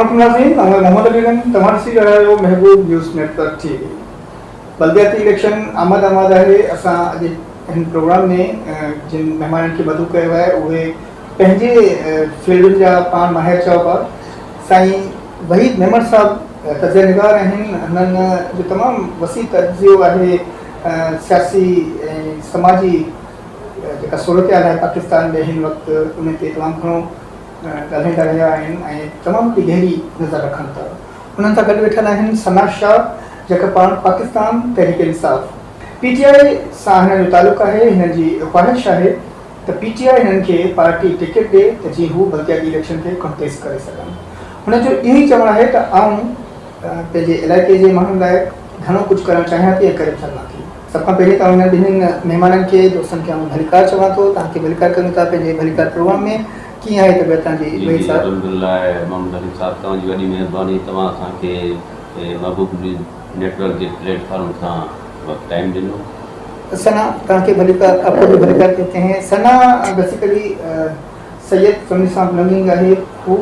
अस्सलाम नाज़रीन, मोहम्मद अली खान तमाम सी रहा है महबूब न्यूज़ नेटवर्क टीवी। बल्दियाती इलेक्शन आमद है। असां अॼु हिन प्रोग्राम में जिन मेहमाननि खे मदू कयो आहे उहे पंहिंजे फील्डुनि जा पाण माहिर चओ पिया। साईं वहीद मेमन साहब तजिया निगार आहिनि। हुननि जो तमामु वसी तजियो आहे सियासी ऐं समाजी जेका सूरत आहे पाकिस्तान में हिन वक़्तु उन ते तमामु घणो ॻाल्हाईंदा रहिया आहिनि ऐं तमामु गहरी नज़र रखनि था। उन्हनि सां गॾु वेठल आहिनि सना शाह जेका पाण पाकिस्तान तहरीक इंसाफ़ PTI सां हिन जो तालुक़ु आहे। हिननि जी ख़्वाहिश आहे त PTI हिननि खे पार्टी टिकट ॾिए त जीअं हू बल्दियाती इलेक्शन खे कंटेस्ट करे सघनि। हुन जो इहो ई चवणु आहे त आऊं पंहिंजे इलाइक़े जे माण्हुनि लाइ घणो कुझु करणु चाहियां थी ऐं करे सघां थी। सभ खां पहिरीं त हुननि ॿिन्हिनि महिमाननि खे दोस्तनि खे आऊं भलीकार चवां थो। तव्हांखे भलीकार कयूं था पंहिंजे भलीकार प्रोग्राम में। कीअं आहे तबियत तव्हांजी? अल्हम्दुलिल्लाह मोहम्मद अली साहब, तव्हांजी वॾी महिरबानी। तव्हां असांखे महबूब नेटवर्क जे प्लेटफॉर्म सां वक़्तु टाइम ॾिनो। सना तव्हांखे भलीकार, आपको भी भलीकार कहते हैं। सना बेसिकली सैयद फैमिली सां बिलोंगिंग आहे। हू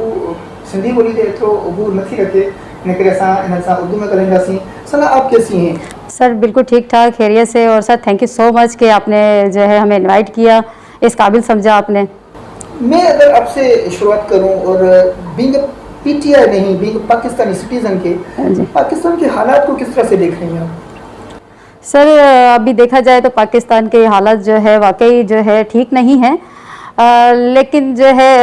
सिंधी ॿोली ते एतिरो उबूर नथी रखे, इन करे असां हिन सां उर्दू में ॻाल्हाईंदासीं। सना, आप कैसी हैं? सर बिल्कुल ठीक ठाक, खैरियत से। और sir thank you so much कि आपने जो है हमें इनवाइट किया, इस काबिल समझा आपने। मैं अगर आपसे शुरुआत करूं और बीइंग PTI नहीं, बीइंग पाकिस्तानी सिटीजन के पाकिस्तान के हालात को किस तरह से देख रही हैं आप? सर अभी देखा जाए तो पाकिस्तान के हालात जो है वाकई जो है ठीक नहीं है। लेकिन जो है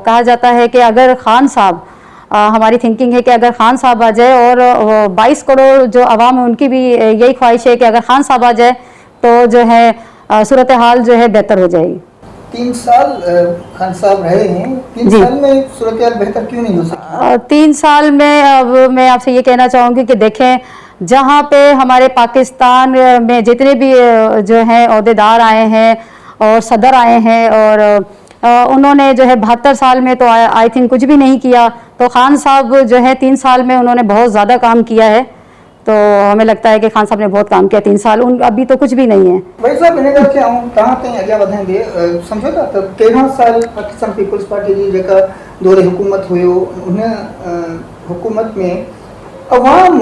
कहा जाता है कि अगर खान साहब, हमारी थिंकिंग है कि अगर खान साहब आ जाए, और 22 करोड़ जो आवाम है उनकी भी यही ख्वाहिश है कि अगर खान साहब आ जाए तो जो है सूरत हाल जो है बेहतर हो जाएगी। 3 साल खान साहब रहे हैं, 3 साल में सूरत हाल बेहतर क्यों नहीं हो सकी? 3 साल में अब मैं आपसे ये कहना चाहूँगी कि देखें, जहाँ पे हमारे पाकिस्तान में जितने भी जो हैं ओहदेदार आए हैं और सदर आए हैं, और उन्होंने जो है 72 साल में तो आई थिंक कुछ भी नहीं किया। तो खान साहब जो है 3 साल में उन्होंने बहुत ज़्यादा काम किया है। तो हमें लगता है कि खान साहब ने बहुत काम किया 3 साल, उन अभी तो कुछ भी नहीं है। भाई साहब, इन करके आऊं तहां ताईं अॻियां वधाईंदे सम्झो था त 13 साल पाकिस्तान पीपल्स पार्टी जी जेका दौरे हुकूमत हुयो, उन हुकूमत में अवाम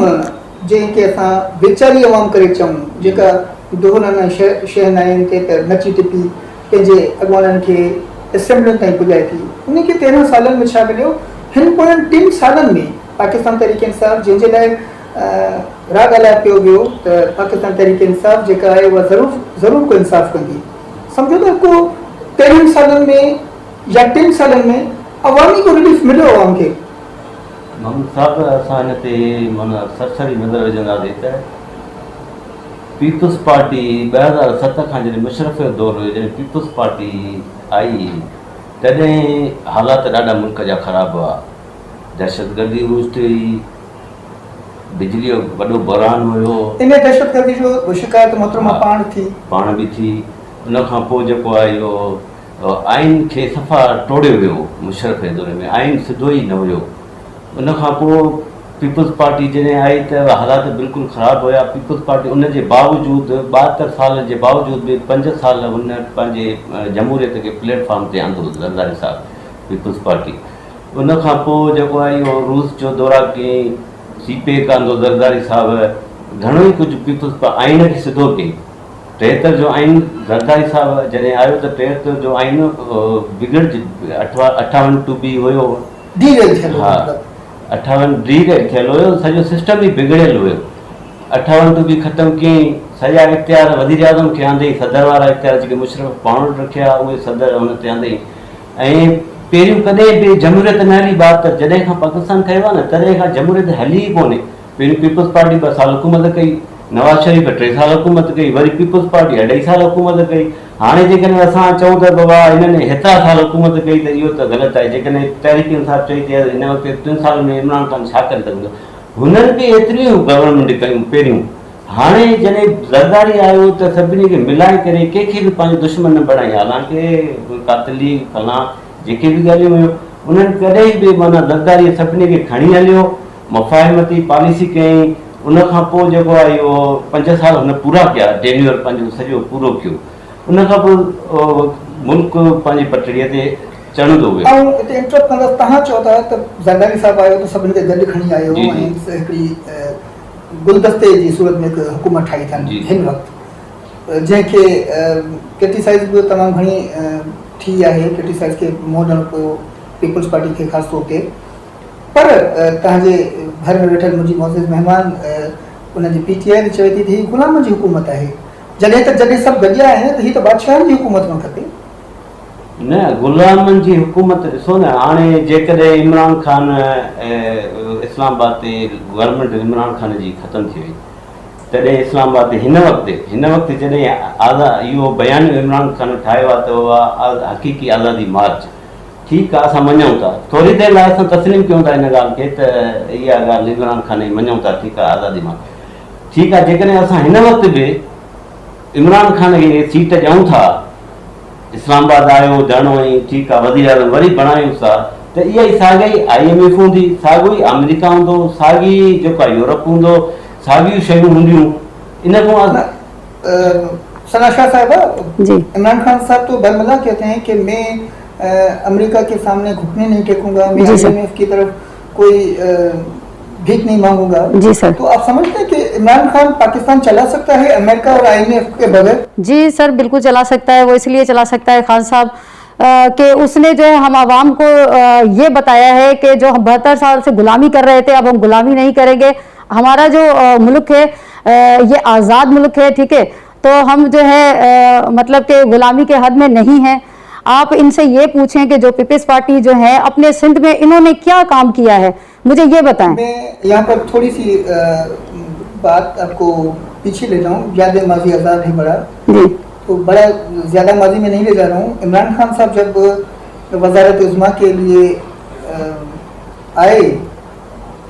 जंहिंखे असां वेचारी अवाम करे चऊं, जेका दोहराना शहन आहिनि ते त नची टिपी पंहिंजे अॻवाननि खे असेंबलियुनि ताईं पुॼाए थी, उनखे 13 सालनि में छा मिलियो? हिन पोयनि 3 सालनि में पाकिस्तान तहरीक इंसाफ़, जंहिंजे लाइ राग ॻाल्हाए पियो वियो त पाकिस्तान तहरीक इंसाफ़ जेका आहे उहा ज़रूर को इंसाफ़ कंदी। सम्झो त को 13 सालनि में या 3 सालनि में अवामी को रिलीफ मिलियो अवाम खे? मोहम्मद साहब, असां हिन ते माना सरसरी नज़र विझंदासीं त पीपल्स पार्टी 2007 खां जॾहिं मुशरफ जो दौरु हुयो, जॾहिं पीपल्स पार्टी आई, तॾहिं हालात ॾाढा मुल्क जा ख़राबु हुआ। दहशतगर्दी उरुज हुई, बिजली जो वॾो बहरान हुयो। इन दहशतगर्दी जो शिकायत मोहतरमा पाण भी थी। उन खां पोइ जेको आहे इहो आइन खे सफ़ा टोड़ियो वियो मुशरफ जे दौरे में, आइन सिधो ई न हुयो। उन खां पोइ पीपल्स पार्टी जॾहिं आई त हालात बिल्कुलु ख़राबु हुया। पीपल्स पार्टी उन जे बावजूदि 72 साल जे बावजूदि बि 5 साल उन पंहिंजे जमहूरियत खे प्लेटफॉर्म ते आंदो ज़रदारी साहब पीपल्स पार्टी। उन खां पोइ जेको आहे इहो रूस जो दौरा कयईं, CPA आंदो ज़रदारी साहब, घणो ई कुझु पीपल्स आइन खे सिधो कयईं। 73 जो आइन ज़रदारी साहब जॾहिं आयो त 73 जो आइन बिगड़जी 58(2)B हुयो। हा, 58 थियल हुयो, सॼो सिस्टम ई बिगड़ियल हुयो। 58(2)B ख़तमु कयईं, सॼा इख़्तियार वज़ीर आज़म खे आंदई, सदर वारा इख़्तियार जेके मुशरफ पाण वटि रखिया उहे सदर हुन ते आंदई। ऐं पहिरियों कॾहिं बि जमहूरियत न हली बात, जॾहिं खां पाकिस्तान ठहियो आहे न तॾहिं खां जमहूरियत हली ई कोन्हे। पहिरियों पीपल्स पार्टी 2 साल हुकूमत कई, नवाज़ शरीफ़ 3 साल हुकूमत कई, वरी पीपल्स पार्टी 2.5 साल हुकूमत कई। हाणे जेकॾहिं असां चऊं त बाबा हिननि हेतिरा साल हुकूमत कई त इहो त ग़लति आहे। जेकॾहिं तहरीक इंसाफ़ चई त हिन वक़्तु 3 साल में इमरान ख़ान छा करे सघंदो? हुननि बि एतिरियूं गवर्नमेंट कयूं पहिरियों। हाणे जॾहिं ज़रदारी आयो त सभिनी खे मिलाए करे कंहिंखे बि पंहिंजो दुश्मन न बणाई। हालांकि कातिली फलां जेके बि ॻाल्हियूं हुयूं, उन्हनि कॾहिं बि माना ज़रदारी सभिनी खे खणी हलियो, मुफ़ाहिमती पॉलिसी कयईं। उन खां पोइ जेको आहे इहो 5 साल हुन पूरा कया, टेन्यूअर पंहिंजो सॼो पूरो कयो। उन खां पोइ मुल्क पंहिंजी पटड़ीअ ते चढ़ंदो वियो। ऐं हिते इंटरप्ट कंदसि, तव्हां चओ था त ज़रदारी साहिबु आयो त सभिनी खे गॾु खणी आयो जी, जी। ऐं हिकिड़ी गुलदस्ते जी सूरत में हिकु हुकूमत ठाही अथनि जी। हिन वक़्तु, जंहिंखे क्रिटिसाइज़ बि तमामु घणी थी आहे, क्रिटिसाइज़ खे मुंहुं ॾियणो पियो पीपल्स पार्टी खे ख़ासि तौर ते। पर तव्हांजे घर में वेठल मुंहिंजी मोज़िज़ महिमान उनजी PTI चवे थी त हीअ ग़ुलामनि जी हुकूमत आहे, जॾहिं सभु गॾिया आहिनि त हीअ त बादशाहनि जी हुकूमत न खपे। न, ग़ुलामनि जी हुकूमत ॾिसो न, हाणे जेकॾहिं इमरान ख़ान इस्लामाबाद ते गवर्नमेंट इमरान ख़ान जी ख़तमु थी वई, तॾहिं इस्लामाबाद ते हिन वक़्तु जॾहिं इहो बयानु इमरान ख़ान ठाहियो आहे त उहा हक़ीक़ी आज़ादी मार्च, ठीकु आहे, असां मञूं था, थोरी देरि लाइ असां तस्लीम कयूं था इन ॻाल्हि खे त इहा ॻाल्हि इमरान ख़ान जी मञूं था, ठीकु आहे, आज़ादी मार्च ठीकु आहे। जेकॾहिं असां हिन वक़्तु बि इमरान ख़ान खे सीट ॾियूं था, इस्लामाबाद आयो धरणो ऐं ठीकु आहे, वज़ीर आज़म वरी बणायूंसि था, त इहा ई साॻी IMF हूंदी, साॻियो ई अमेरिका हूंदो, साॻी जेको आहे यूरोप हूंदो, साॻियूं शयूं हूंदियूं। इन खां सना शाह साहिबा, जी। इमरान खान साहब तो बरमला कहते हैं कि मैं अमेरिका के सामने घुटने नहीं टेकूंगा, मैं जी सर। IMF की तरफ कोई भीख नहीं मांगूंगा। जी सर। तो आप समझते हैं कि इमरान खान पाकिस्तान चला सकता है अमेरिका और IMF के बगैर? जी सर, बिल्कुल चला सकता है। वो इसलिए चला सकता है खान साहब कि उसने जो है हम आवाम को ये बताया है कि जो हम 72 साल से गुलामी कर रहे थे, अब हम गुलामी नहीं करेंगे। हमारा जो मुल्क है ये आज़ाद मुल्क है, ठीक है, तो हम जो है मतलब कि गुलामी के हद में नहीं हैं। आप इनसे ये पूछें कि जो पीपल्स पार्टी जो है अपने सिंध में इन्होंने क्या काम किया है, मुझे ये बताएं। मैं यहाँ पर थोड़ी सी बात आपको पीछे ले जाऊँ, याद माजी आज़ाद है बड़ा, जी। तो बड़ा ज़्यादा माजी में नहीं ले जा रहा हूँ। इमरान खान साहब जब वज़ारत उज़्मा के लिए आए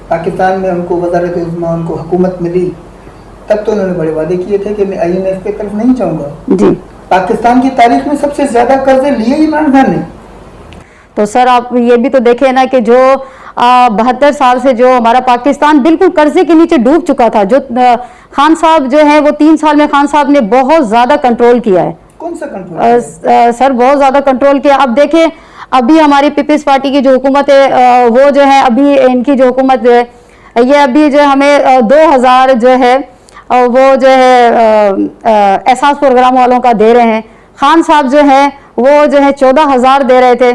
पाकिस्तान में, उनको वज़ारत उज़्मा, उनको हुकूमत मिली, तब तो उन्होंने बड़े वादे किए थे कि मैं IMF की तरफ नहीं जाऊँगा। जी। पाकिस्तान की तारीख में सबसे ज़्यादा कर्जे लिए इमरान खान ने। तो सर आप ये भी तो देखें ना कि जो 72 साल से जो हमारा पाकिस्तान बिल्कुल कर्जे के नीचे डूब चुका था, जो खान साहब जो है वो 3 साल में खान साहब ने बहुत ज्यादा कंट्रोल किया है। कौन सा कंट्रोल? सर बहुत ज्यादा कंट्रोल किया। अब देखें, अभी हमारी पीपल्स पार्टी की जो हुकूमत है वो जो है अभी इनकी जो हुकूमत है ये अभी जो हमें 2000 जो है वो जो है एहसास प्रोग्राम वालों का दे रहे हैं। खान साहब जो है वो जो है 14,000 दे रहे थे।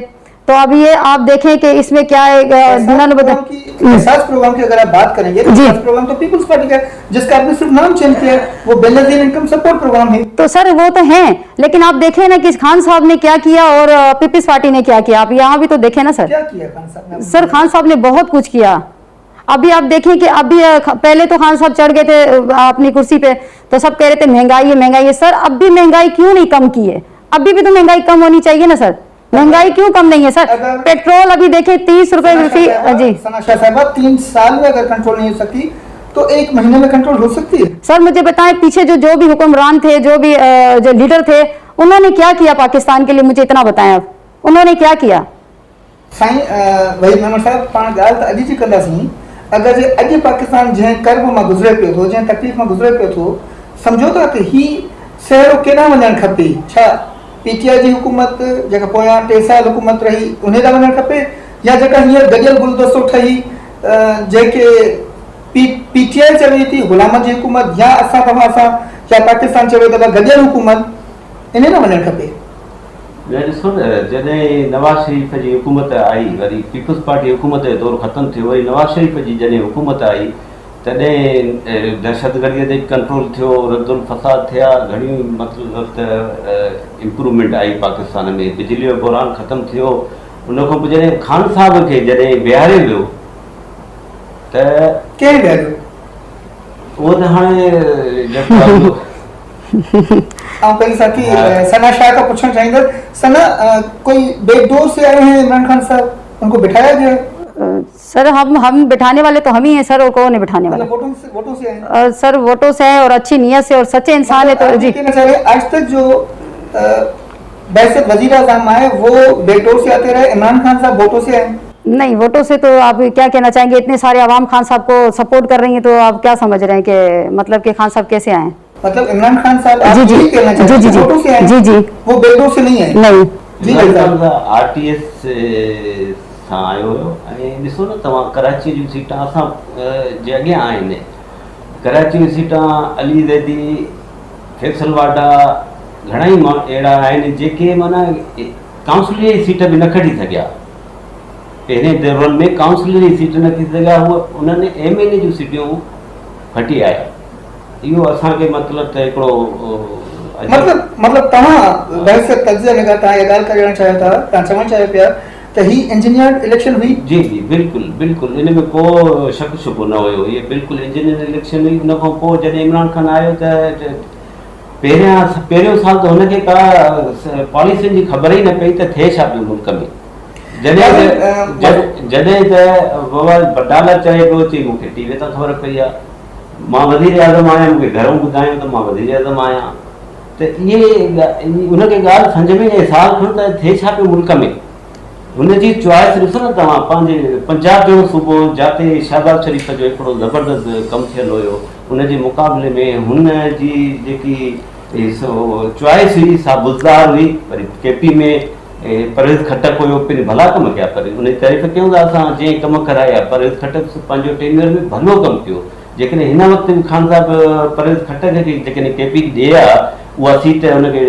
तो अब ये आप देखें कि इसमें क्या है। एहसास प्रोग्राम की अगर आप बात करेंगे तो एहसास प्रोग्राम तो पीपल्स पार्टी का, जिसका आपने सिर्फ नाम चेंज किया है, वो बेनजीर इनकम सपोर्ट प्रोग्राम है। तो सर वो तो है, लेकिन आप देखें ना कि खान साहब ने क्या किया और पीपल्स पार्टी ने क्या किया। आप यहाँ भी तो देखें ना सर, क्या किया खान साहब ने? सर खान साहब ने बहुत कुछ किया। अभी आप देखें कि अभी पहले तो खान साहब चढ़ गए थे अपनी कुर्सी पे, तो सब कह रहे थे महंगाई है महंगाई है। सर अब भी महंगाई क्यों नहीं कम की है? अभी भी तो महंगाई कम होनी चाहिए ना सर। महंगाई क्यों कम नहीं है सर? पेट्रोल अभी देखें 30 रुपए फी। जी सना शाह साहब, 3 साल में अगर कंट्रोल नहीं हो सकती तो 1 महीने में कंट्रोल हो सकती है? सर मुझे बताएं, पीछे जो भी हुक्मरान थे, जो भी जो लीडर थे, उन्होंने क्या किया पाकिस्तान के लिए? मुझे इतना बताएं आप, उन्होंने क्या किया? साईं वहीद महमूद साहब, पाण ॻाल्हि त अॼु जी कंदासीं। अगरि जे अॼु पाकिस्तान जंहिं कर्ब मां गुज़रे पियो थो, जंहिं तकलीफ़ मां गुज़रे पियो थो, सम्झो था त ही सहरो केॾां वञणु खपे? छा PTI जी हुकूमत जेका पोयां 3 साल हुकूमत रही उन ॾांहुं वञणु खपे, या जेका हींअर गॾियल गुलदस्तो ठही जेके PTI चवे थी ग़ुलामनि जी हुकूमत, या असां तव्हां सां या पाकिस्तान चवे त गॾियल हुकूमत, इन ॾांहुं वञणु खपे? ॾिसो न, जॾहिं नवाज़ शरीफ़ जी हुकूमत आई, वरी पीपल्स पार्टी हुकूमत जो दौरु ख़तमु थियो, वरी नवाज़ शरीफ़ जी जॾहिं हुकूमत आई, तॾहिं दहशतगर्दीअ ते कंट्रोल थियो, रद्दुल फसाद थिया, घणियूं मतिलबु त इम्प्रूवमेंट आई पाकिस्तान में, बिजली जो बहरान ख़तमु थियो। उन खां पोइ जॾहिं खान साहब खे जॾहिं विहारियो वियो त केरु विहारियो? उहो त हाणे जेको आप कहीं साथी सना शाह का पूछना चाहेंगे। सना, कोई बैकडोर से आए हैं इमरान खान साहब, उनको बिठाया गया? सर हम बिठाने वाले तो हम ही हैं सर, और कौन है बिठाने वाला? वोटों से आए हैं? सर वोटों से हैं और अच्छी नीयत से और सच्चे इंसान है। तो जी आज तक जो बैसत वजीर आज़म आए वो बैकडोर से आते रहे, इमरान खान साहब वोटों से आए? नहीं, वोटों से तो आप क्या कहना चाहेंगे? इतने सारे आवाम खान साहब को सपोर्ट कर रही हैं, तो आप क्या समझ रहे हैं कि मतलब कि खान साहब कैसे आए? मतलब इमरान खान साहब जी जी कहना चाहते हैं वोटों से आए? जी जी, वो बैकडोर से नहीं आए? नहीं। जी भाई साहब। RTS सां आयो हुयो ऐं ॾिसो न तव्हां कराची जूं सीटां असां जे अॻियां आहिनि। कराची जूं सीटां अली ज़ैदी, फैसल वाडा, घणेई माण्हू अहिड़ा आहिनि जेके माना काउंसिलर जी सीट बि न खटी सघिया। पहिरें दौरनि में काउंसिलर जी सीट न थी सघिया, उहा उन्हनि MLA जूं सीटियूं खटी आया। इहो असांखे मतिलबु त हिकिड़ो मतलब तव्हां वैसे तज्ज़िया निगाह तव्हां इहा ॻाल्हि करणु चाहियो था, तव्हां चवणु चाहियो पिया त ही इंजीनियर इलेक्शन हुई। जी जी बिल्कुलु बिल्कुलु, इन में को शक शुबो न हुयो, इहे बिल्कुलु इंजीनियर इलेक्शन हुई। उन खां पोइ जॾहिं इमरान खान आयो त पहिरियों साल त हुनखे का पॉलिसियुनि जी ख़बर ई न पई त थिए छा पियो मुल्क में। जॾहिं त बाबा बटाला चए पियो चई मूंखे टीवीअ तां ख़बर पई आहे, मां वज़ीर आज़म आहियां, मूंखे घरों ॿुधायूं त मां वज़ीर आज़म आहियां। त इहे उनखे ॻाल्हि सम्झ में न साल खण त थिए छा पियो मुल्क में। हुनजी चॉइस ॾिसो न तव्हां, पंहिंजे पंजाब जो सूबो जिते शहबाज़ शरीफ़ जो हिकिड़ो ज़बरदस्त कमु थियल हुयो, उनजे मुक़ाबले में हुन जी जेकी चॉइस हुई सा बुज़दार हुई। वरी KP में परवेज़ खटक हुयो, पहिरीं भला कमु कया, पर उन जी तारीफ़ कयूं था असां जंहिं कमु कराया। परवेज़ खटक पंहिंजो टेन्योर में भलो कमु कयो। जेकॾहिं हिन वक़्तु बि ख़ान साहिबु परवेज़ खटक खे जेकॾहिं KP ॾे आहे उहा सीट हुनखे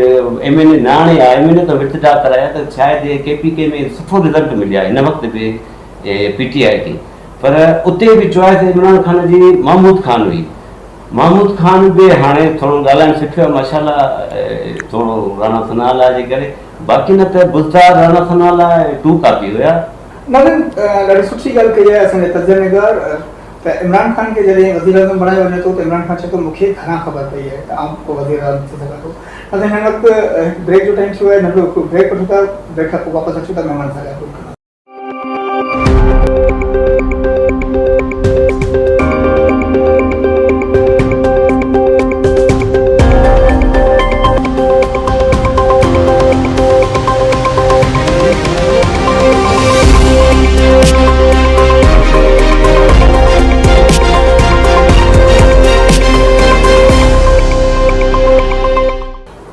MLA न आणे आहे, MLA त विथड्रा कराया त शायदि KPK में सुठो रिज़ल्ट मिलिया हिन वक़्तु बि PTI खे। पर उते बि चॉइस इमरान खान जी महमूद खान हुई। महमूद खान बि हाणे थोरो ॻाल्हाइणु सिखियो आहे माशाल्लाह, थोरो राणा सनाला जे करे, बाक़ी न त बुज़दार राणा सनाला 2 कापी हुया। नाज़रीन, ॾाढी सुठी ॻाल्हि कई आहे असांजे तज्ज़िया निगार त इमरान खान खे जॾहिं वज़ीर आज़म बणायो वञे थो त इमरान खान चए थो मूंखे घणा ख़बर पई आहे त आउं को वज़ीर आज़म थी सघां थो। असां हिन वक़्तु ब्रेक जो टाइम थियो आहे, नंढो ब्रेक वठूं था, ब्रेक खां पोइ वापसि अचूं था महिमान सां ॻाल्हि कयूं।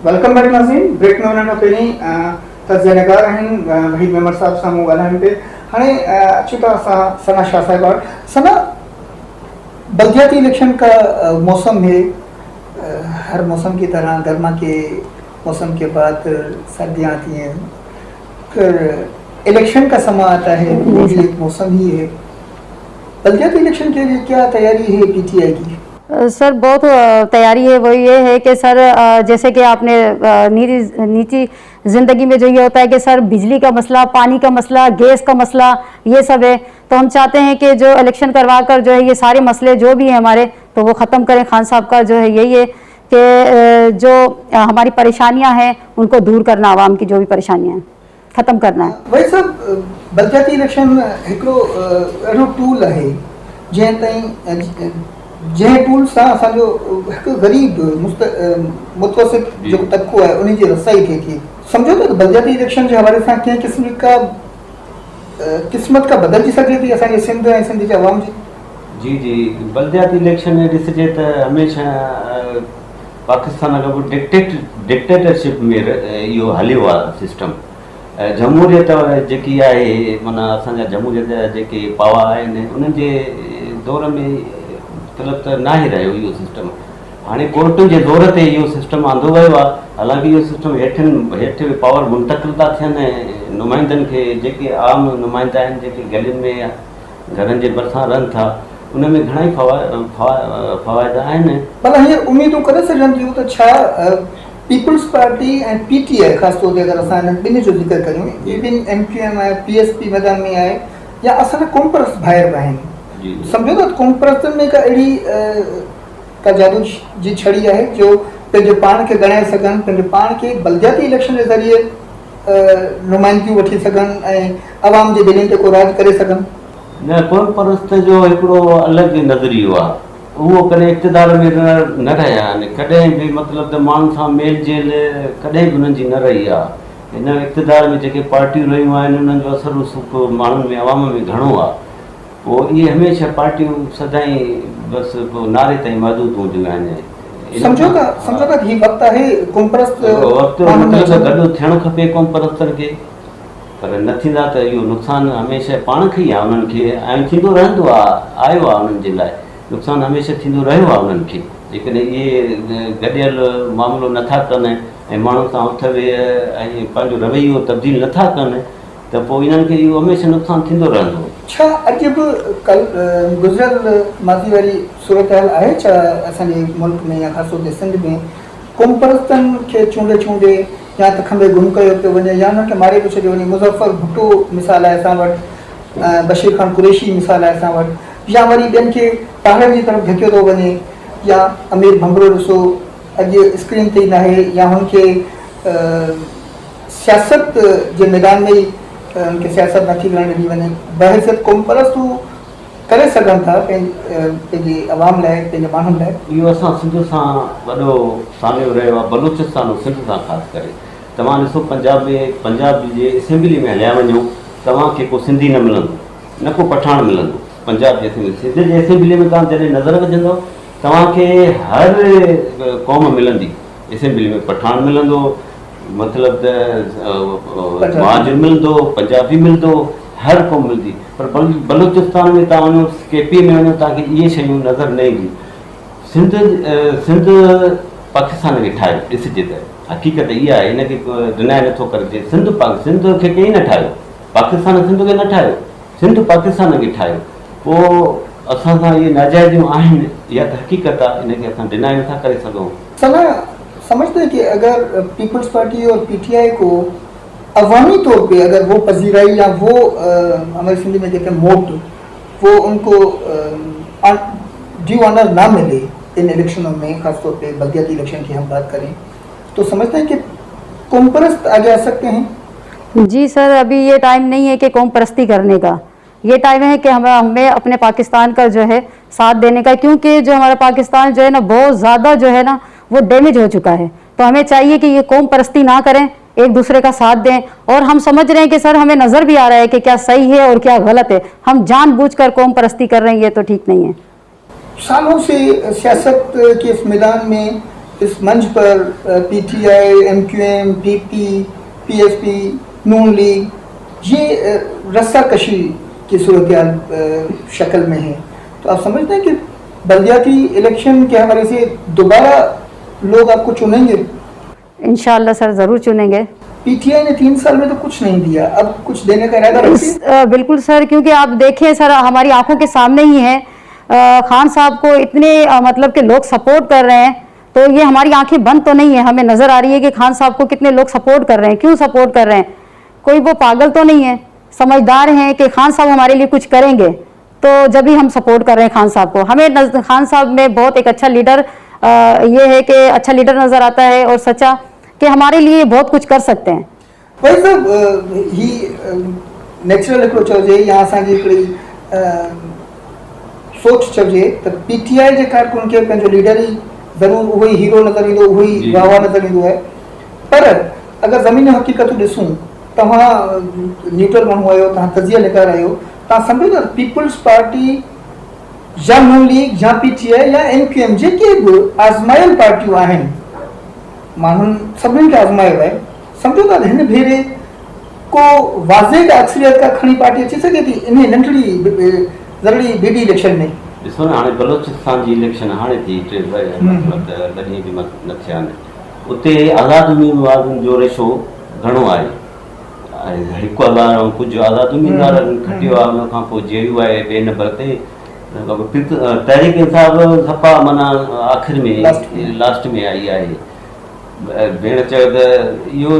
वेलकम बैक नाज़रीन। ब्रेक में वञण खां पहिरीं तज्ज़िया निगार आहिनि वहीद मेमर साहब सां मूं ॻाल्हाइण पे। हाणे अचूं था असां सना शाह साहिब वटि। सना, बल्दियाती इलेक्शन का मौसम है, हर मौसम की तरह गर्मा के मौसम के बाद सर्दियाँ आती हैं, फिर इलेक्शन का समय आता है, वो भी एक मौसम ही है। बल्दियाती इलेक्शन के लिए क्या तैयारी है PTI की? सर बहुत तैयारी है। वो ये है कि सर जैसे कि आपने निजी ज़िंदगी में जो ये होता है कि सर बिजली का मसला, पानी का मसला, गैस का मसला, ये सब है। तो हम चाहते हैं कि जो इलेक्शन करवा कर जो है ये सारे मसले जो भी हैं हमारे, तो वो ख़त्म करें। खान साहब का जो है यही है कि जो हमारी परेशानियां हैं उनको दूर करना, आवाम की जो भी परेशानियां हैं ख़त्म करना है। वही सब बल्दियाती इलेक्शन हिकिड़ो अहिड़ो टूल आहे जंहिं टूल सां असांजो हिकु ग़रीब मुतवसित जेको तबिको आहे उन जी रसाई थिए थी। सम्झो था बल्दियाती इलेक्शन जे हवाले सां कंहिं क़िस्म का क़िस्मत का बदिलजी सघे थी असांजे सिंध ऐं सिंध जे अवाम जी? जी जी, बल्दियाती इलेक्शन में ॾिसिजे त हमेशह पाकिस्तान खां पोइ डिक्टेटरशिप में इहो हलियो आहे सिस्टम। जमहूरियत जेकी आहे, माना असांजा जमहूरियत जा जेके पावा आहिनि उन्हनि जे दौर में मतिलबु त न ई रहियो इहो सिस्टम। हाणे कोर्टुनि जे ज़ोर ते इहो सिस्टम आंदो वियो आहे। हालांकि इहो सिस्टम हेठि पावर मुंतक़िल था थियनि नुमाइंदनि खे, जेके आम नुमाइंदा आहिनि जेके गलियुनि में घरनि जे भरिसां रहनि था, उन में घणेई फ़वाइदा आहिनि। भला हीअं उमेदूं करे सघनि थियूं त छा पीपल्स पार्टी ऐं PTI ख़ासि तौर ते अगरि असां हिन ॿिन्ही जो ज़िक्र करियूं, इवन MQM आहे, PSP मैदान में आहे, या असांजा कौमपरस्त भाइर बि आहिनि, सम्झो त कौमपरस्तनि में का अहिड़ी का जादू जी छड़ी आहे जो पंहिंजे पाण खे ॻणाए सघनि, पंहिंजे पाण खे बल्दियाती इलेक्शन जे ज़रिए नुमाइंदगियूं वठी सघनि ऐं आवाम जे दिलनि ते को राज करे सघनि? न, कौमपरस्त जो हिकिड़ो अलॻि नज़रियो आहे। उहो कॾहिं इक़्तिदार में न रहिया आहिनि, कॾहिं बि मतिलबु त माण्हुनि सां मेल जेल कॾहिं बि उन्हनि जी न रही आहे। हिन इक़्तिदार में जेके पार्टियूं रहियूं आहिनि उन्हनि जो असरु सुख माण्हुनि में आवाम में घणो आहे। पोइ इहे हमेशह पार्टियूं सदाईं बसि पोइ नारे ताईं महदूद हूंदियूं आहिनि। समझौता ही वक्त आहे कोमपरस्त वक़्तु मतिलबु गॾु थियणु खपे क़ौम परस्तनि खे, पर न थींदा त इहो नुक़सानु हमेशह पाण खे ई आहे उन्हनि खे, ऐं थींदो रहंदो आहे, आयो आहे उन्हनि जे लाइ नुक़सानु हमेशह थींदो रहियो आहे उन्हनि खे। जेकॾहिं इहे गॾियल मामिलो नथा कनि ऐं माण्हू सां उथ वेह ऐं पंहिंजो रवैयो तब्दील नथा कनि त पोइ इन्हनि खे इहो हमेशह नुक़सानु थींदो रहंदो। छा अॼु बि कल गुज़िरियल माज़ी वारी सूरत हाल आहे छा असांजे मुल्क में या ख़ासि तौर ते सिंध में कोमपरस्तनि खे चूंडे या त खंबे गुम कयो पियो वञे या उन्हनि खे मारे पियो छॾियो वञे? मुज़फ़र भुट्टो मिसाल आहे असां वटि, बशीर ख़ान कुरैशी मिसाल आहे असां वटि, या वरी ॿियनि खे पहाड़नि जी तरफ़ धिकियो थो वञे, या अमीर भंगरो ॾिसो अॼु स्क्रीन ते ई न आहे, या हुनखे सियासत जे मैदान में ई उनखे सियासत नथी करणु ॾिनी वञे। बहसियत कोमपरस्त करे सघनि था पंहिंजे अवाम लाइ, पंहिंजे माण्हुनि लाइ। इहो असां सिंध सां वॾो साम्हूं रहियो आहे, बलूचिस्तान ऐं सिंध सां ख़ासि करे। तव्हां ॾिसो पंजाब जे असेंबली में हलिया वञो, तव्हांखे को सिंधी न मिलंदो, न को पठाण मिलंदो। पंजाब जे असेंबली, सिंध जे असेंबली में तव्हां जॾहिं नज़र विझंदव तव्हांखे हर क़ौम मिलंदी। असेंबली में पठाण मिलंदो, मतिलबु त महाजर मिलंदो, पंजाबी मिलंदो, हर क़ौम मिलंदी। पर बलूचिस्तान में तव्हां वञो, KP में वञो, तव्हांखे इहे शयूं नज़र न ईंदियूं। सिंध पाकिस्तान खे ठाहियो ॾिसिजे त हक़ीक़त इहा आहे, हिनखे डिनाए नथो करे। सिंध खे कंहिं न ठाहियो, पाकिस्तान सिंध खे न ठाहियो, सिंध पाकिस्तान खे ठाहियो। पोइ असां सां इहे नाजाइज़ियूं आहिनि, इहा त हक़ीक़त आहे, इनखे असां डिनाए नथा करे सघूं। समझते हैं कि अगर पीपल्स पार्टी और PTI को अवामी तौर पे अगर वो पजीराई या वो हमारे सिंध में कहते हैं मोट, वो उनको ड्यू ऑनर ना मिले इन इलेक्शनों में, खासतौर पे बल्दियाती इलेक्शन की हम बात करें, तो समझते हैं कि कोमपरस्त आगे आ सकते हैं? जी सर, अभी ये टाइम नहीं है कि कौम परस्ती करने का, ये टाइम है कि हमें अपने पाकिस्तान का जो है साथ देने का, क्योंकि जो हमारा पाकिस्तान जो है ना बहुत ज़्यादा जो है ना वो डैमेज हो चुका है। तो हमें चाहिए कि ये कौम परस्ती ना करें, एक दूसरे का साथ दें। और हम समझ रहे हैं कि सर हमें नज़र भी आ रहा है कि क्या सही है और क्या गलत है। हम जानबूझकर कौम परस्ती कर रहे हैं, ये तो ठीक नहीं है। सालों से सियासत के इस मैदान में, इस मंच पर PTI, MQM, PP, PSP, नून लीग, ये रस्साकशी की सूरत शक्ल में है। तो आप समझते हैं कि बल्दियाती इलेक्शन के हमारे से दोबारा लोग आपको चुनेंगे? इंशाअल्लाह सर, ज़रूर चुनेंगे। PTI ने 3 साल में तो कुछ नहीं दिया, अब कुछ देने का इरादा रखती है? बिल्कुल सर, क्योंकि आप देखें सर हमारी आंखों के सामने ही है, खान साहब को इतने मतलब कि लोग सपोर्ट कर रहे हैं। तो ये हमारी आंखें बंद तो नहीं है, हमें नज़र आ रही है कि खान साहब को कितने लोग सपोर्ट कर रहे हैं। क्यों सपोर्ट कर रहे हैं? कोई वो पागल तो नहीं है, समझदार हैं कि खान साहब हमारे लिए कुछ करेंगे, तो जब भी हम सपोर्ट कर रहे हैं खान साहब को। हमें खान साहब में बहुत एक अच्छा लीडर ये है कि अच्छा लीडर नज़र आता है और सच्चा, कि हमारे लिए बहुत कुछ कर सकते हैं। भाई साहब, ही नेचुरल अप्रोच हुजे या असांजी हिकिड़ी सोच चइजे त PTI जे कारकुन खे पंहिंजो लीडर ई ज़रूरु उहो ई हीरो नज़र ईंदो, उहो ई वाह वाह नज़र ईंदो आहे। पर अगरि ज़मीनी हक़ीक़तूं ॾिसूं, तव्हां न्यूट्रल माण्हू आहियो, तव्हां तज़िया लिखार आहियो, तव्हां सम्झो था पीपल्स पार्टी या नून लीग या PTI या MQM जेके बि आज़मायल पार्टियूं आहिनि, माण्हुनि सभिनीनि खे आज़मायो आहे, सम्झो था हिन भेरे को वाज़ेह अक्सरियत का खणी पार्टी अची सघे थी इन नंढड़ी ज़रूरी BD इलेक्शन में? ॾिसो न, हाणे बलोचिस्तान जी इलेक्शन हाणे थी 3 मतिलबु त कॾहिं बि न थिया आहिनि। उते आज़ाद उम्मीदवारनि जो रेशो घणो आहे, हिकु हज़ार ऐं कुझु आज़ाद उम्मीदवार खटियो आहे। उन खां पोइ JUI 2 नंबर ते, तहरीक इंसाफ़ सफ़ा माना आख़िर में लास्ट में आई आहे। भेण चयो त इहो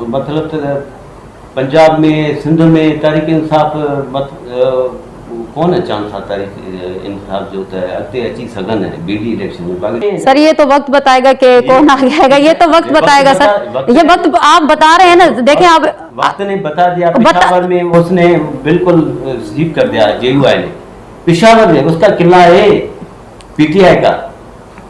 मतिलबु त पंजाब में, सिंध में तहरीक इंसाफ़ कौन चांस आहे तहरीक इंसाफ़ जो त अॻिते अची सघनि BD इलेक्शन में? सर ये तो वक्त बताएगा कि कौन आ जाएगा, ये तो वक्त बताएगा सर। ये वक्त आप बता रहे हैं ना, देखें आप वक्त ने बता दिया। पेशावर में उसने बिल्कुल स्वीप कर दिया JUI ने, पेशावर में उसका किला है PTI का,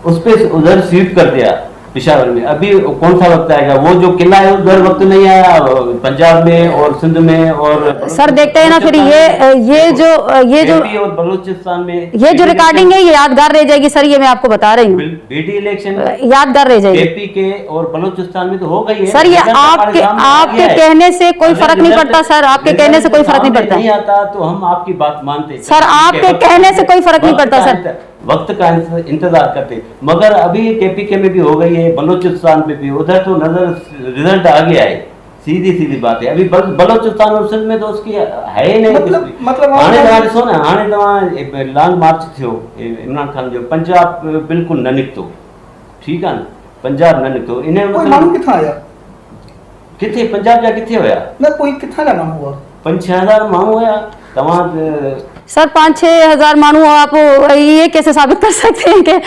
उस पर उधर स्वीप कर दिया। पेशावर में। अभी कौन सा वक्त आएगा? वो जो किला है उधर वक्त नहीं आया, पंजाब में और सिंध में और सर देखते हैं ना फिर ये जो केपी और बलूचिस्तान में ये जो रिकॉर्डिंग है ये यादगार रह जाएगी सर, ये मैं आपको बता रही हूँ, बीडी इलेक्शन यादगार रह जाएगी। केपी के और बलूचिस्तान में तो हो गई है सर ये रिजल्ट हमारे आपके सामने आ आपके गया है। कहने से कोई अगर फर्क नहीं रिजल्ट- पड़ता सर, आपके कहने से कोई फर्क नहीं सामने पड़ता। नहीं आता तो हम आपकी बात मानते सर, आपके कहने से कोई फर्क नहीं पड़ता सर। वक्त का इंतजार करते, मगर अभी केपी के में भी हो गई है, बलूचिस्तान में भी, उधर तो नजर रिजल्ट आ गया है। सीधी बात है। अभी बलूचिस्तान और सिंध में तो उसकी है ही नहीं। मतलब हाणे तव्हां ॾिसो न, हाणे तव्हां लॉन्ग मार्च थियो इमरान खान जो, पंजाब बिल्कुलु न निकितो, ठीकु आहे न, पंजाब न निकितो। इन कोई माण्हू किथां आया? किथे पंजाब जा किथे हुया? न कोई किथां जा माण्हू हुआ? 5-6 हज़ार माण्हू हुया। तव्हां सर 5-6 हज़ार मानू, आप ये कैसे साबित कर सकते हैं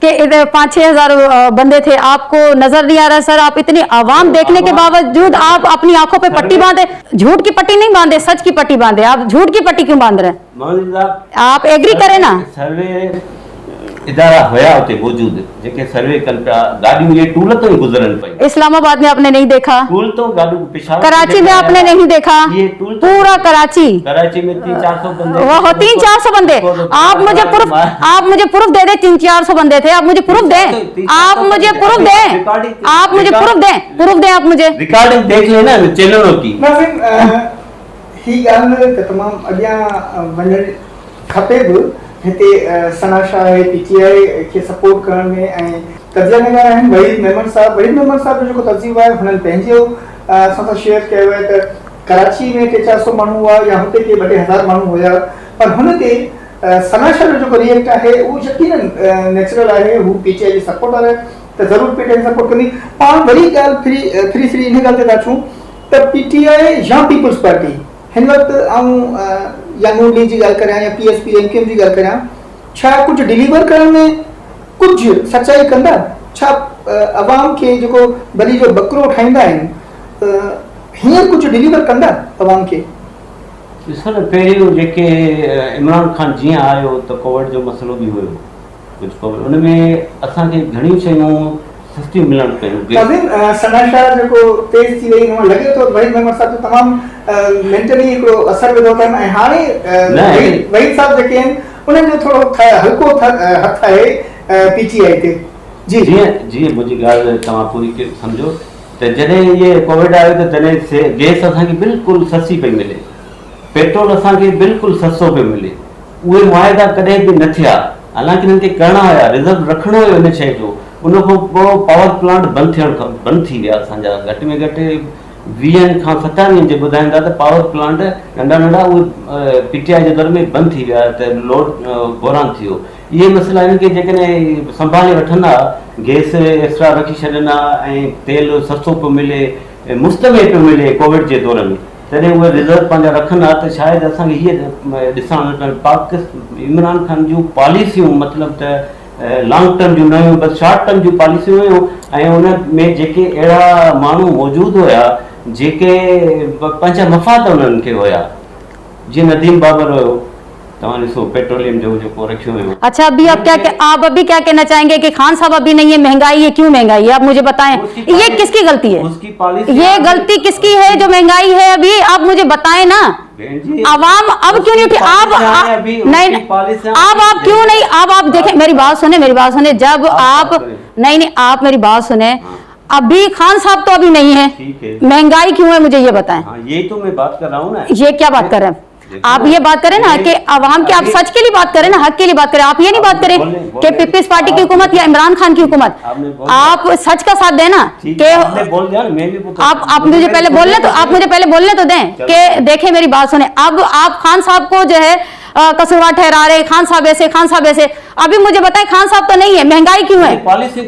कि इधर 5-6 हज़ार बंदे थे? आपको नजर नहीं आ रहा सर? आप इतनी आवाम देखने के बावजूद आप अपनी आंखों पे पट्टी बांधे, झूठ की पट्टी नहीं बांधे, सच की पट्टी बांधे। आप झूठ की पट्टी क्यों बांध रहे हैं? मोहम्मद साहब आप एग्री करें ना। सर्वे इदारा हुया उते मौजूद, जेके सर्वे कनि पिया, गाड़ियूं ये टूल तो ही गुजरन पई। इस्लामाबाद में आपने नहीं देखा, टूल तो गाड़ियूं पेशावर कराची में आपने नहीं देखा, ये टूल तो पूरा कराची में 300-400 बंदे, वो 300-400 बंदे। आप मुझे प्रूफ दे दे, 300-400 बंदे थे। आप मुझे प्रूफ दें, आप मुझे प्रूफ दें, आप मुझे प्रूफ दें, आप मुझे रिकॉर्डिंग देख लेना चैनलों की। नाज़रीन, ही ॻाल्हि त तमामु अॻियां वञणु खपे बि। हिते सनाशा आहे, पीटीआई खे सपोर्ट करण में ऐं तजिया नगार आहिनि वहीद मेमन साहब जो जेको तज़ियो आहे हुननि पंहिंजो असां सां शेयर कयो आहे त कराची में 300-400 माण्हू हुआ या हुते के 2-2 हज़ार माण्हू हुया, पर हुन ते सनाशा जो जेको रिएक्ट आहे उहो यकीनन नेचुरल आहे। हू पीटीआई जी सपोर्टर आहे त ज़रूरु पीटीआई सपोर्ट कंदी। पाण वरी ॻाल्हि फ्री इन ॻाल्हि ते था अचूं त पीटीआई या पीपल्स पार्टी हिन वक़्तु ऐं या नून लीग जी ॻाल्हि करियां या पीएसपी एमकेएम जी ॻाल्हि करियां, छा कुझु डिलीवर करण में कुझु सचाई कंदा? छा अवाम खे जेको बली जो बकरो ठाहींदा आहिनि हीअं कुझु डिलीवर कंदा अवाम खे? ॾिसो न, पहिरियों जेके इमरान खान जीअं आयो त कोविड जो मसइलो बि हुयो, कुझु कोविड उन में असांखे घणियूं शयूं सस्ती मिलणु पियूं। सनाशा जेको तेज़ थी वई, हुन लॻे थो वहीद मेमन साहब जो तमामु मेंटली हिकिड़ो असर विधो अथनि ऐं हाणे वहीद साहब जेके आहिनि उन्हनि जो थोरो हल्को हथु आहे पीटीआई ते। जी जीअं मुंहिंजी ॻाल्हि तव्हां पूरी सम्झो त जॾहिं इहे कोविड आयो त तॾहिं गैस असांखे बिल्कुलु सस्ती पई मिले, पेट्रोल असांखे बिल्कुलु सस्तो पियो मिले। उहे मुआइदा कॾहिं बि न थिया, हालांकि हिननि खे करणा हुया, रिज़र्व रखिणो हुयो इन शइ जो। उन खां पोइ पावर प्लांट बंदि थी विया असांजा, घटि में घटि 20 खां 27 जे ॿुधाईंदा त पावर प्लांट नंढा उहे पीटीआई जे दर में बंदि थी विया, त लोड बोरान थी वियो। इहे मसइला आहिनि कि जेकॾहिं संभाले वठंदा, गैस एक्स्ट्रा रखी छॾंदा ऐं तेल सस्तो पियो मिले, मुस्तमे पियो मिले कोविड जे दौर में, तॾहिं उहे रिज़र्व पंहिंजा रखंदा त शायदि असांखे हीअ ॾिसणु इमरान खान जूं पॉलिसियूं मतिलबु त लॉन्ग टर्म जूं न हुयूं, बसि शॉर्ट टर्म जूं पॉलिसियूं हुयूं। ऐं उन में जेके अहिड़ा माण्हू मौजूदु हुया जेके पंहिंजा मफ़ाद उन्हनि खे हुया, जीअं नदीम बाबर हुयो, तव्हां ॾिसो पेट्रोलियम जो जेको रखियो हुयो। अच्छा, अभी आप अभी क्या कहना चाहेंगे कि खान साहब अभी नहीं है, महंगाई है, क्यों महंगाई है? आप मुझे बताएं, ये किसकी गलती है? उसकी पॉलिसी, ये गलती किसकी है जो महंगाई है? अभी आप मुझे बताएं ना। आवाम अब क्यों नहीं उठी? आप क्यों नहीं? अब आप देखें, मेरी बात सुने, जब आप नहीं आप मेरी बात सुने। अभी खान साहब तो अभी नहीं है, महंगाई क्यों है मुझे ये बताएं। यही तो मैं बात कर रहा हूँ ना। ये क्या बात कर रहे हैं आप? ये बात करें ना कि अवाम के, आप सच के लिए बात करें ना, हक के लिए बात करें। आप ये नहीं बात करें कि पीपल्स पार्टी की हुकूमत या इमरान खान की हुकूमत। आप सच का साथ देना कि आप मुझे पहले बोलने तो दें कि देखें, मेरी बात सुने। अब आप खान साहब को जो है कसूरवार ठहरा रहे, खान साहब ऐसे। अभी मुझे बताएं, खान साहब तो नहीं है, महंगाई क्यों है?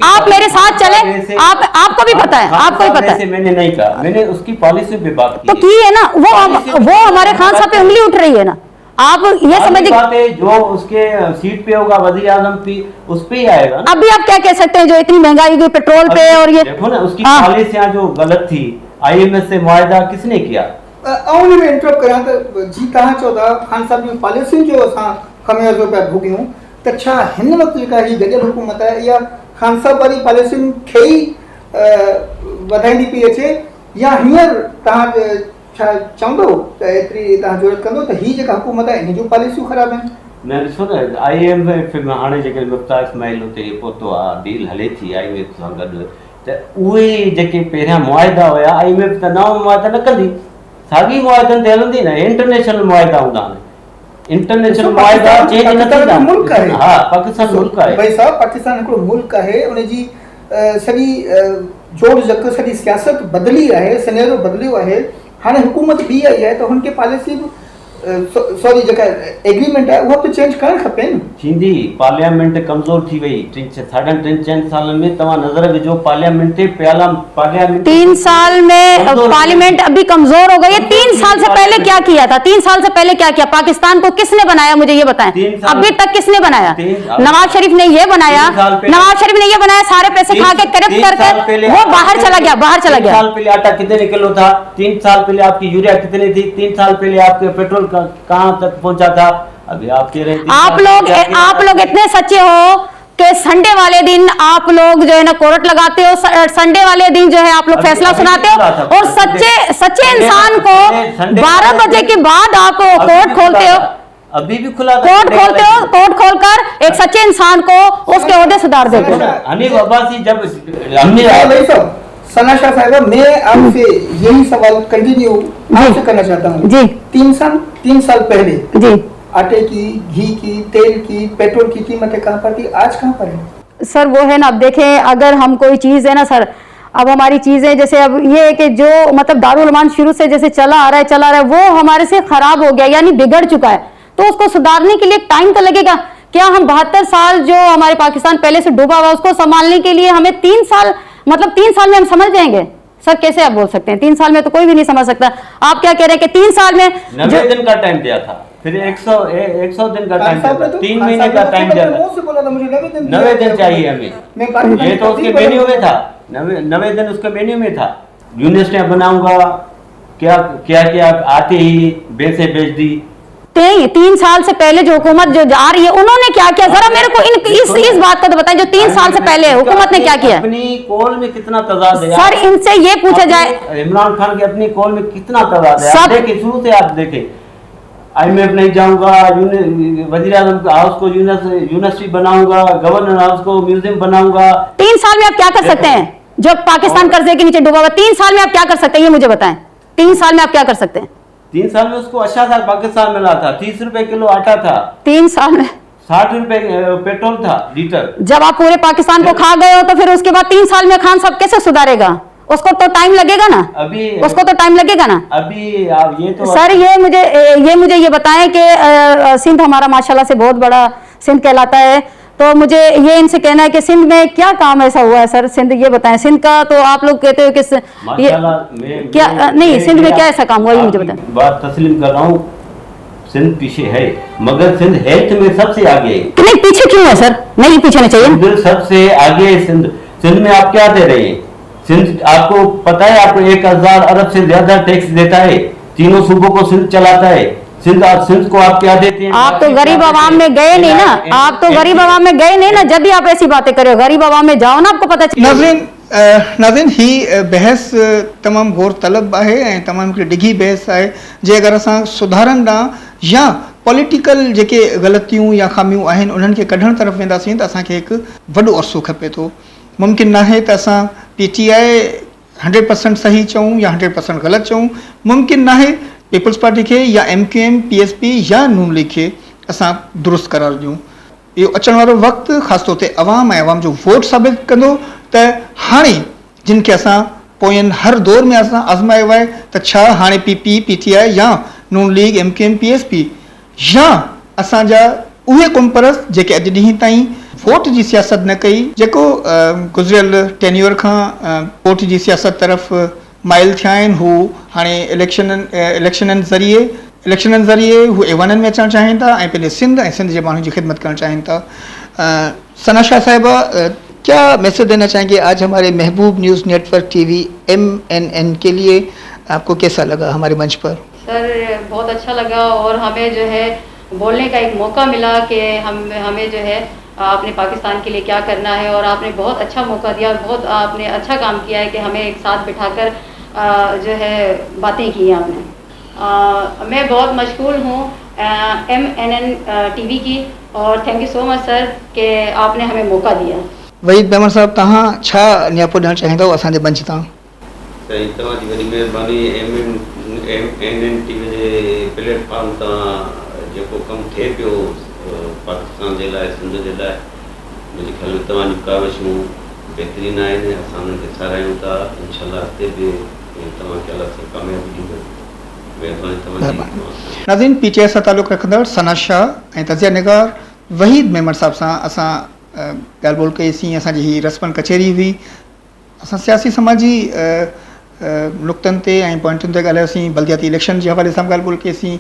आप मेरे साथ चले, आपको भी पता है, आपको भी पता है। मैंने नहीं कहा, मैंने उसकी पॉलिसी पे बात की तो की है ना, वो हमारे खान साहब पे उंगली उठ रही है ना। आप ये समझिए, जो उसके सीट पे होगा वज़ीर आज़म पे, उस पे ही आएगा। अभी आप क्या कह सकते हैं जो इतनी महंगाई हुई पेट्रोल पे? और ये देखो ना, उसकी पॉलिसियां जो गलत थी, IMF से मुआहिदा किसने किया? उन में इंटरप्ट करियां त जी तव्हां चओ था खान साहब जूं पॉलिसियुनि जो असां ख़मियाज़ो पिया भोॻियूं, त छा हिन वक़्तु जेका ही गॾियल हुकूमत आहे इहा ख़ान साहब वारी पॉलिसियुनि खे ई वधाईंदी पई अचे, या हींअर तव्हां छा चवंदो त एतिरी तव्हां ज़रूरत कंदो त हीअ जेका हुकूमत आहे इन जूं पॉलिसियूं ख़राबु आहिनि? न ॾिसो न, IMF में हाणे जेके मुफ्ता इस्माइल उते पहुतो आहे, डील हले थी IMF सां गॾु, त उहे जेके पहिरियां मुआइदा हुया IMF त नओं मुआइदा न कंदी, साॻी मुआइदनि ते हलंदी न। इंटरनेशनल मुआइदा हूंदा आहिनि, इंटरनेशनल मुआइदा चेंज न थींदा। मुल्क आहे, हा, पाकिस्तान मुल्क आहे भाई साहब, पाकिस्तान हिकिड़ो मुल्क आहे, उनजी सॼी जोड़ जक सॼी सियासत बदिली आहे, सिनेरो बदिलियो आहे। हाणे हुकूमत ॿी आई आहे त हुनखे पॉलिसी सॉरी जेका एग्रीमेंट आहे उहा बि चेंज करणु खपे न। थींदी, पार्लियामेंट कमज़ोर थी वई 3.5 सालनि में। तव्हां नज़र विझो पार्लियामेंट ते, पार्लियामेंट 3 साल में पार्लियामेंट अभी कमजोर हो गई है। 3 साल से पहले क्या किया था? 3 साल से पहले क्या किया? पाकिस्तान को किसने बनाया, मुझे ये बताएं। अभी तक किसने बनाया? नवाज शरीफ ने ये बनाया, नवाज शरीफ ने ये बनाया, सारे पैसे खा के करप्ट करके वो बाहर चला गया, बाहर चला गया। 3 साल पहले आटा कितने किलो था? 3 साल पहले आपकी यूरिया कितनी थी? 3 साल पहले आपके पेट्रोल कहां तक पहुंचा था? अभी आप कह रहे हैं आप लोग इतने सच्चे हो कि संडे वाले दिन आप लोग जो है ना कोर्ट लगाते हो, संडे वाले दिन जो है आप लोग फैसला सुनाते हो, और सच्चे इंसान को 12 बजे के बाद आप कोर्ट खोलते हो। अभी भी खुला कोर्ट खोलते हो, कोर्ट खोलकर एक सच्चे इंसान को उसके ओहदे सुधार देते हो। हनीफ अब्बासी जब सना शाह साहिबा, मैं आपसे यही सवाल कंटिन्यू आपसे करना चाहता हूँ जी। 3 साल पहले जी आटे की, घी की, तेल की, पेट्रोल की कीमतें कहाँ पर थी, आज कहाँ पर है? सर वो है ना, अब देखें, अगर हम कोई चीज़ है ना सर, अब हमारी चीज़ें जैसे अब ये है कि जो मतलब दारुल अमान शुरू से जैसे चला आ रहा है वो हमारे से खराब हो गया, यानी बिगड़ चुका है, तो उसको सुधारने के लिए टाइम तो लगेगा। क्या हम 72 साल जो हमारे पाकिस्तान पहले से डूबा हुआ उसको संभालने के लिए हमें 3 साल, मतलब 3 साल में हम समझ जाएंगे? सर कैसे आप बोल सकते हैं? 3 साल में तो कोई भी नहीं समझ सकता। आप क्या कह रहे हैं कि 3 साल में 90 दिन का टाइम दिया था, फिर 100 दिन का टाइम दिया था, 3 महीने का टाइम दिया था। 90 दिन चाहिए हमें, ये तो उसके मेन्यू में था। 90 दिन उसके मेन्यू में था। यूनिस ने बनाऊंगा क्या क्या क्या आते ही बेचे बेच दी। 3 साल से पहले जो हुकूमत जो जा रही है उन्होंने क्या किया? जरा मेरे को इस बात का तो बताएं, जो 3 साल से पहले हुकूमत ने क्या किया? अपनी कौल में कितना तजाद है सर, इनसे ये पूछा जाए, इमरान खान की अपनी कौल में कितना तजाद है? आप देखें, शुरू से आप देखें, IMF नहीं जाऊंगा, वजीर आजम हाउस को यूनिवर्सिटी बनाऊंगा, गवर्नर हाउस को म्यूजियम बनाऊंगा। 3 साल में आप क्या कर सकते हैं जो पाकिस्तान कर्जे के नीचे डूबा हुआ? 3 साल में आप क्या कर सकते हैं, ये मुझे बताएं। 3 साल में आप क्या कर सकते हैं? 3 साल में उसको अच्छा था, पाकिस्तान मिला था, 30 रुपए किलो आटा था। 3 साल में 60 रुपए पेट्रोल था लीटर। जब आप पूरे पाकिस्तान को खा गए हो तो फिर उसके बाद 3 साल में खान साहब कैसे सुधारेगा? उसको तो टाइम लगेगा ना, उसको तो टाइम लगेगा ना। अभी आप ये तो सर ये मुझे ये बताएं कि सिंध हमारा माशाल्लाह से बहुत बड़ा सिंध कहलाता है, तो मुझे ये इनसे कहना है कि सिंध में क्या काम ऐसा हुआ है? सर सिंध ये बताएं, सिंध का तो आप लोग कहते हो कि नहीं, सिंध में क्या ऐसा काम हुआ, ये मुझे बताएं। बात तस्लीम कर रहा हूँ, सिंध पीछे है, मगर सिंध हेल्थ में सबसे आगे है। नहीं पीछे क्यों है सर? नहीं पीछे नहीं चाहिए, सबसे आगे है सिंध में आप क्या दे रहे हैं? सिंध आपको पता है, आपको 1000 अरब से ज्यादा टैक्स देता है, तीनों सूबों को सिंध चलाता है। सिंध को आप क्या देते हैं? आप तो गरीब आवाम में गए नहीं ना, आप तो गरीब आवाम में गए नहीं ना, जब भी आप ऐसी बातें करो गरीब आवाम में जाओ ना, आपको पता चले। नाज़रीन, ही बहस तमामु गौर तलब है ऐं तमामु हिकिड़ी डिघी बहस आहे। जे अगरि असां सुधारनि ॾांहुं या पॉलिटिकल जेके ग़लतियूं या खामियूं आहिनि उन्हनि खे कढण तरफ़ वेंदासीं त असांखे हिकु वॾो अरसो खपे थो। मुमकिन न आहे त असां PTI 100% सही चऊं या 100% ग़लति चऊं। मुमकिन न आहे पीपल्स पार्टी खे या MQM, PSP या नून लीग खे असां दुरुस्त करार ॾियूं। इहो अचण वारो वक़्तु ख़ासि तौर ते अवाम ऐं अवाम जो वोट साबित कंदो त हाणे जिन खे असां पोयनि हर दौर में असां आज़मायो आहे त छा हाणे PP, PTI या नून लीग, MQM, PSP या असांजा उहे क़ौमपरस्त जेके अॼु ॾींहं ताईं वोट जी सियासत न कई, जेको गुज़िरियल टेन्योर खां वोट जी सियासत तरफ़ माइल थिया आहिनि, हू हाणे इलेक्शननि ज़रिए हू एवाननि में अचणु चाहिनि था ऐं पंहिंजे सिंध ऐं सिंध जे माण्हुनि जी ख़िदमत करणु चाहिनि था। सना शाह साहिबा, क्या मैसेज देना चाहेंगे आज हमारे महबूब न्यूज़ नेटवर्क TV MNN के लिए? आपको कैसा लगा हमारे मंच पर? सर बहुत अच्छा लगा और हमें जो है बोलने का एक मौका मिला कि हमें जो है आपने पाकिस्तान के लिए क्या करना है, और आपने बहुत अच्छा मौका दिया और बहुत आपने अच्छा काम किया है कि हमें एक साथ बिठाकर जो है बातें की आपने। मैं बहुत मशगूल हूँ MNN TV की, और thank you so much sir कि आपने हमें मौका दिया। वहीद मेमन साहब तव्हां छा नियापो ॾियणु चाहींदव असांजे मंच तां? साईं तव्हांजी वॾी महिरबानी। MNN TV जे प्लेटफॉर्म तां जेको कमु थिए पियो पाकिस्तान जे लाइ, सिंध जे लाइ, मुंहिंजे ख़्याल में तव्हांजूं काविशूं बहितरीनु आहिनि। असां उन्हनि खे साराहियूं था। इंशाल्लाह अॻिते बि तव्हांखे अलाह सां कामयाबी ॾींदो। महिरबानी तव्हांजी। नाज़रीन, PTI सां तालुक़ु रखंदड़ सना शाह ऐं तज़िया निगार वहीद मेमन साहब सां असां ॻाल्हि ॿोल कईसीं। असांजी ही रस्मन कचेरी हुई। असां सियासी समाजी नुक़्तनि ते ऐं पॉइंटुनि ते ॻाल्हायोसीं। बल्दियाती इलेक्शन जे हवाले सां ॻाल्हि ॿोल कईसीं।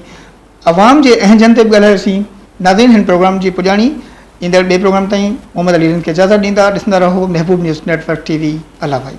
अवाम जे अहजनि ते बि ॻाल्हायोसीं। नाज़रीन, हिन प्रोग्राम जी पुॼाणी ईंदड़ ॿिए प्रोग्राम ताईं मोहम्मद अली खे इजाज़त ॾींदा। ॾिसंदा रहो महबूब न्यूज़ नेटवर्क TV। अल्लाह भाई।